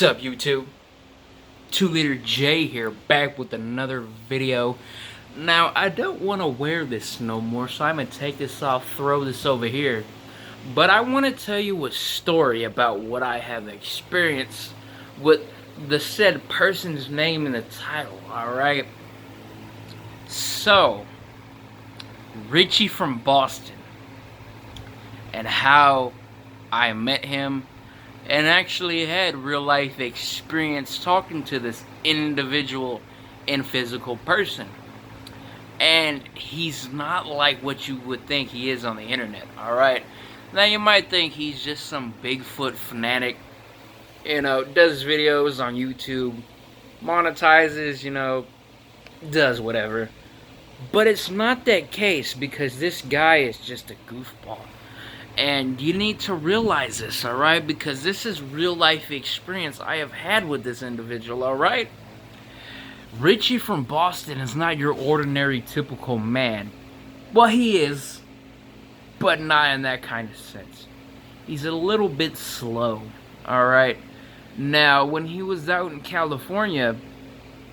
What's up, YouTube? 2Liter J here, back with another video. Now, I don't want to wear this no more, so I'm going to take this off, throw this over here. But I want to tell you a story about what I have experienced with the said person's name in the title, alright? So, Richie from Boston, and how I met him, and actually had real life experience talking to this individual and physical person. And he's not like what you would think he is on the internet, alright? Now you might think he's just some Bigfoot fanatic, does videos on YouTube, monetizes, does whatever. But it's not that case, because this guy is just a goofball. And you need to realize this, alright? Because this is real life experience I have had with this individual, alright? Richie from Boston is not your ordinary typical man. Well, he is, but not in that kind of sense. He's a little bit slow, alright? Now, when he was out in California,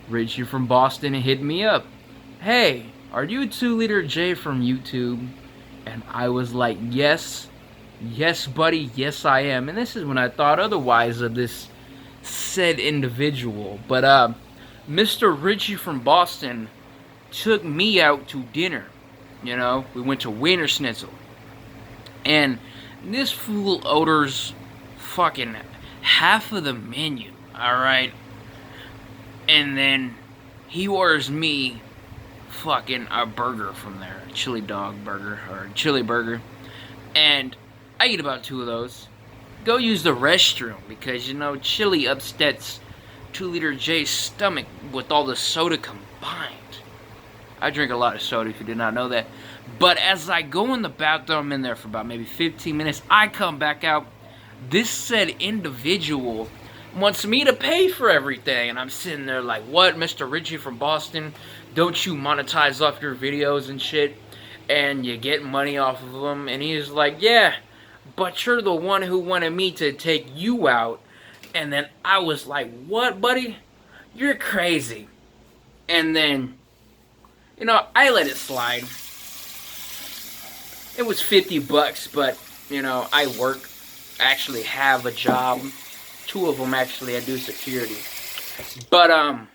Richie from Boston hit me up. Hey, are you 2Liter J from YouTube? And I was like, yes, buddy, yes I am. And this is when I thought otherwise of this said individual. But Mr. Richie from Boston took me out to dinner. We went to Wiener Schnitzel. And this fool orders fucking half of the menu, alright? And then he orders me fucking a burger from there, a chili dog burger, or a chili burger, and I eat about 2 of those. Go use the restroom, because chili upsets 2Liter J's stomach with all the soda combined. I drink a lot of soda, if you did not know that. But as I go in the bathroom, I'm in there for about maybe 15 minutes, I come back out, this said individual wants me to pay for everything, and I'm sitting there like, what, Mr. Richie from Boston? Don't you monetize off your videos and shit, and you get money off of them? And he's like, yeah, but you're the one who wanted me to take you out. And then I was like, what, buddy? You're crazy. And then, I let it slide. It was $50, but, I work, I actually have a job. 2 of them, actually, I do security. But,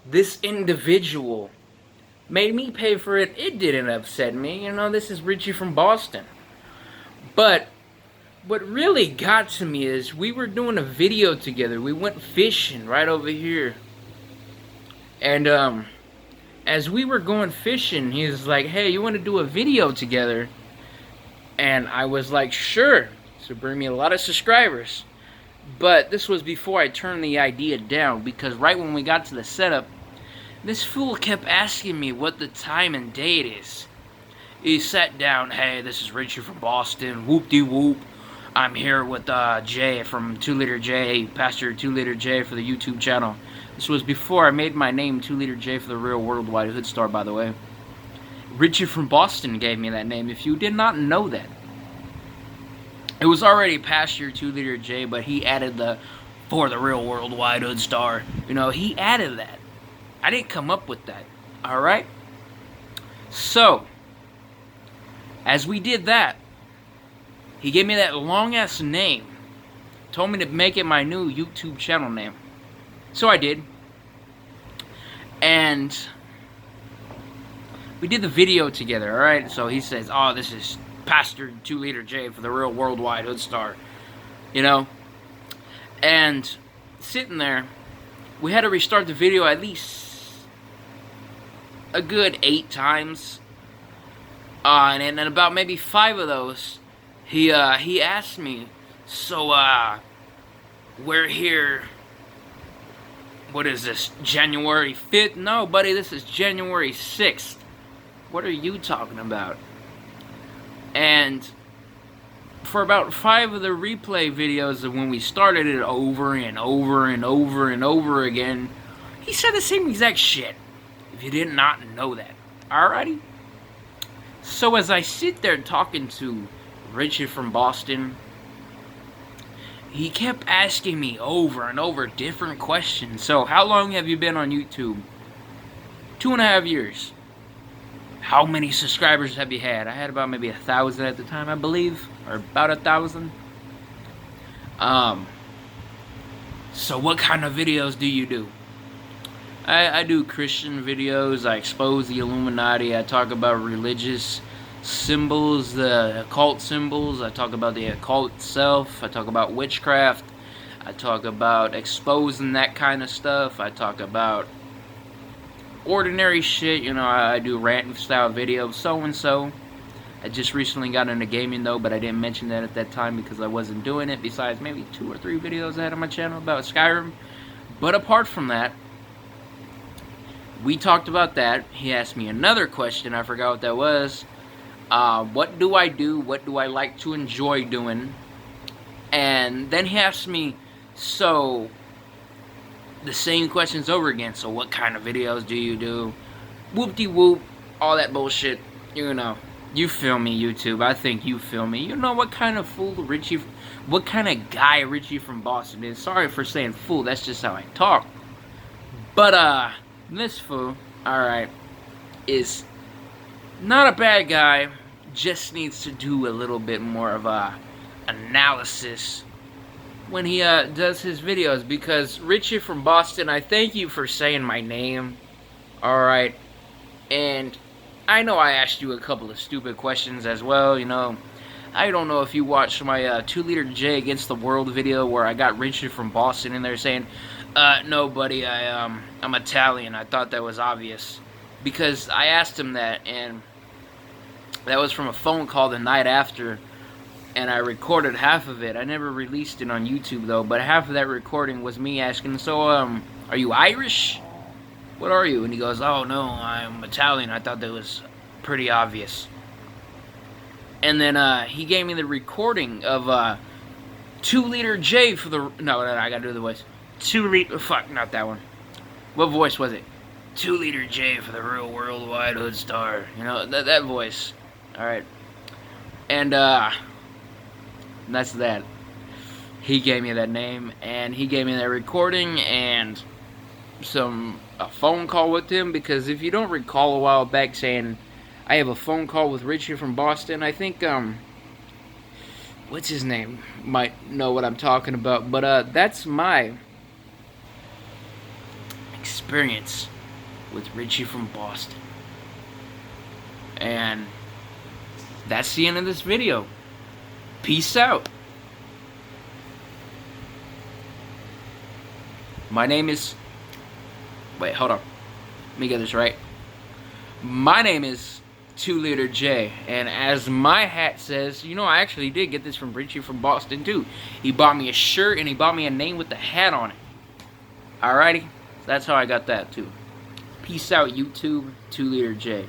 this individual made me pay for it. It didn't upset me. This is Richie from Boston. But what really got to me is we were doing a video together. We went fishing right over here. And as we were going fishing, he was like, hey, you want to do a video together? And I was like, sure. So bring me a lot of subscribers. But this was before I turned the idea down, because right when we got to the setup, this fool kept asking me what the time and date is. He sat down, hey, this is Richie from Boston, whoop-de-whoop. I'm here with Jay from 2Liter J, Pastor 2Liter J for the YouTube channel. This was before I made my name 2Liter J for the real worldwide hood star, by the way. Richie from Boston gave me that name, if you did not know that. It was already Pastor 2Liter J, but he added the for the real worldwide hood star. He added that. I didn't come up with that, alright? So, as we did that, he gave me that long-ass name, told me to make it my new YouTube channel name. So I did. And we did the video together, alright? So he says, oh, this is Pastor 2Liter J for the real worldwide hood star. And sitting there, we had to restart the video at least a good 8 times. And then about maybe 5 of those, he asked me, so, we're here, what is this, January 5th? No, buddy, this is January 6th. What are you talking about? And for about 5 of the replay videos of when we started it over and over and over and over again, he said the same exact shit, if you did not know that. Alrighty? So as I sit there talking to Richie from Boston, he kept asking me over and over different questions. So, how long have you been on YouTube? 2.5 years. How many subscribers have you had? I had about maybe 1,000 at the time, I believe, or about 1,000. So what kind of videos do you do? I do Christian videos. I expose the Illuminati. I talk about religious symbols, the occult symbols. I talk about the occult self. I talk about witchcraft. I talk about exposing that kind of stuff. I talk about ordinary shit. You know, I do rant style videos, so and so. I just recently got into gaming though, but I didn't mention that at that time because I wasn't doing it, besides maybe 2 or 3 videos I had on my channel about Skyrim. But apart from that, we talked about that. He asked me another question, I forgot what that was. What do I do? What do I like to enjoy doing? And then he asked me, so, the same questions over again. So what kind of videos do you do? Whoop-de-whoop, all that bullshit, you know. You feel me, YouTube. I think you feel me. You know what kind of fool Richie, what kind of guy Richie from Boston is. Sorry for saying fool, that's just how I talk. But, this fool, alright, is not a bad guy. Just needs to do a little bit more of a analysis when he does his videos. Because Richie from Boston, I thank you for saying my name. Alright. And I know I asked you a couple of stupid questions as well, you know. I don't know if you watched my 2-liter J against the world video where I got Richie from Boston in there saying, no buddy, I'm Italian. I thought that was obvious. Because I asked him that, and that was from a phone call the night after, and I recorded half of it. I never released it on YouTube though, but half of that recording was me asking, so, are you Irish? What are you? And he goes, oh no, I'm Italian. I thought that was pretty obvious. And then he gave me the recording of 2-liter J for the... No, I gotta do the voice. 2-liter... Fuck, not that one. What voice was it? 2-liter J for the real worldwide hood star. You know, that voice. Alright. And that's that. He gave me that name, and he gave me that recording, and a phone call with him, because if you don't recall a while back saying I have a phone call with Richie from Boston, I think what's his name might know what I'm talking about, but that's my experience with Richie from Boston. And that's the end of this video. Peace out. My name is... Wait, hold on. Let me get this right. My name is 2-liter J, and as my hat says, you know, I actually did get this from Richie from Boston too. He bought me a shirt and he bought me a name with the hat on it. Alrighty? That's how I got that too. Peace out, YouTube. 2-liter J.